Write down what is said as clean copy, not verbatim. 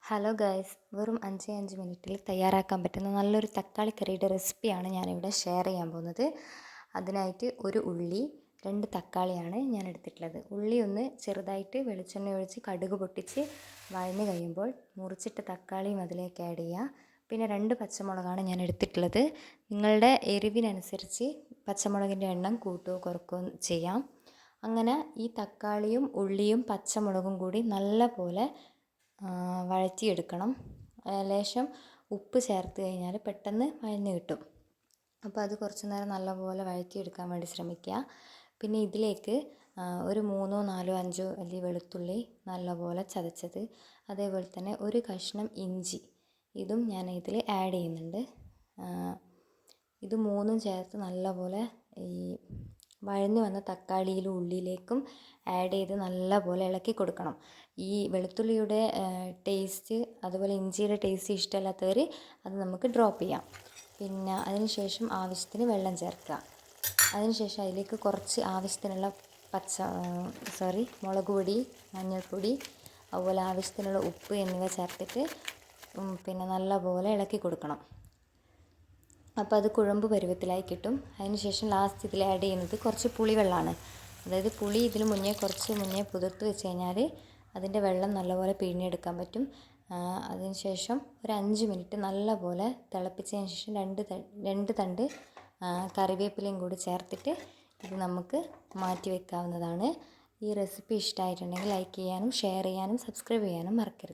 Hello guys, വെറും 5 മിനിറ്റിൽ തയ്യാറാക്കാൻ പറ്റുന്ന നല്ലൊരു തക്കാളി കറിയുടെ റെസിപ്പിയാണ് ഞാനിവിടെ ഷെയർ ചെയ്യാൻ പോകുന്നത്. അതിനായിട്ട് ഒരു ഉള്ളി, 2 തക്കാളിയാണ് ഞാൻ എടുത്തിട്ടുള്ളത്. ഉള്ളി ഒന്ന് ചെറുതായിട്ട് വെളിച്ചെണ്ണ ഒഴിച്ച് കടുക് പൊട്ടിച്ച് വഴഞ്ഞ് കഴിയുമ്പോൾ മുറിച്ചിട്ട തക്കാളിയും അതിലേക്ക് ആഡ് ചെയ്യുക. പിന്നെ 2 പച്ചമുളകാണ് ഞാൻ എടുത്തിട്ടുള്ളത്. നിങ്ങളുടെ എരിവിനനുസരിച്ച് പച്ചമുളകിൻ്റെ എണ്ണം കൂട്ടുകയോ കുറയ്ക്കുകയോ ചെയ്യാം. അങ്ങനെ ഈ തക്കാളിയും ഉള്ളിയും പച്ചമുളകും കൂടി നല്ല പോലെ വഴറ്റിയെടുക്കണം. ലേശം ഉപ്പ് ചേർത്ത് കഴിഞ്ഞാൽ പെട്ടെന്ന് വഴഞ്ഞ് കിട്ടും. അപ്പോൾ അത് കുറച്ച് നേരം നല്ലപോലെ വഴറ്റിയെടുക്കാൻ വേണ്ടി ശ്രമിക്കുക. പിന്നെ ഇതിലേക്ക് ഒരു 3, 4, 5 അല്ലി വെളുത്തുള്ളി നല്ലപോലെ ചതച്ചത്, അതേപോലെ തന്നെ ഒരു കഷ്ണം ഇഞ്ചി, ഇതും ഞാൻ ഇതിൽ ആഡ് ചെയ്യുന്നുണ്ട്. ഇത് മൂന്നും ചേർത്ത് നല്ലപോലെ ഈ വഴഞ്ഞു വന്ന തക്കാളിയിലും ഉള്ളിയിലേക്കും ആഡ് ചെയ്ത് നല്ലപോലെ ഇളക്കി കൊടുക്കണം. ഈ വെളുത്തുള്ളിയുടെ ടേസ്റ്റ് അതുപോലെ ഇഞ്ചിയുടെ ടേസ്റ്റ് ഇഷ്ടമല്ലാത്തവർ അത് നമുക്ക് ഡ്രോപ്പ് ചെയ്യാം. പിന്നെ അതിനുശേഷം ആവശ്യത്തിന് വെള്ളം ചേർക്കുക. അതിനുശേഷം അതിലേക്ക് കുറച്ച് ആവശ്യത്തിനുള്ള മുളക് പൊടി, മഞ്ഞൾപ്പൊടി, അതുപോലെ ആവശ്യത്തിനുള്ള ഉപ്പ് എന്നിവ ചേർത്തിട്ട് പിന്നെ നല്ലപോലെ ഇളക്കി കൊടുക്കണം. അപ്പോൾ അത് കുഴമ്പ് പരുവത്തിലായി കിട്ടും. അതിനുശേഷം ലാസ്റ്റ് ഇതിൽ ആഡ് ചെയ്യുന്നത് കുറച്ച് പുളിവെള്ളമാണ്. അതായത് പുളി ഇതിന് കുറച്ച് മുന്നേ കുതിർത്ത് വെച്ച് കഴിഞ്ഞാൽ അതിൻ്റെ വെള്ളം നല്ലപോലെ പിഴിഞ്ഞെടുക്കാൻ പറ്റും. അതിനുശേഷം ഒരു 5 മിനിറ്റ് നല്ലപോലെ തിളപ്പിച്ചതിന് ശേഷം 2 തണ്ട് കറിവേപ്പിലയും കൂടി ചേർത്തിട്ട് ഇത് നമുക്ക് മാറ്റി വെക്കാവുന്നതാണ്. ഈ റെസിപ്പി ഇഷ്ടമായിട്ടുണ്ടെങ്കിൽ ലൈക്ക് ചെയ്യാനും ഷെയർ ചെയ്യാനും സബ്സ്ക്രൈബ് ചെയ്യാനും മറക്കരുത്.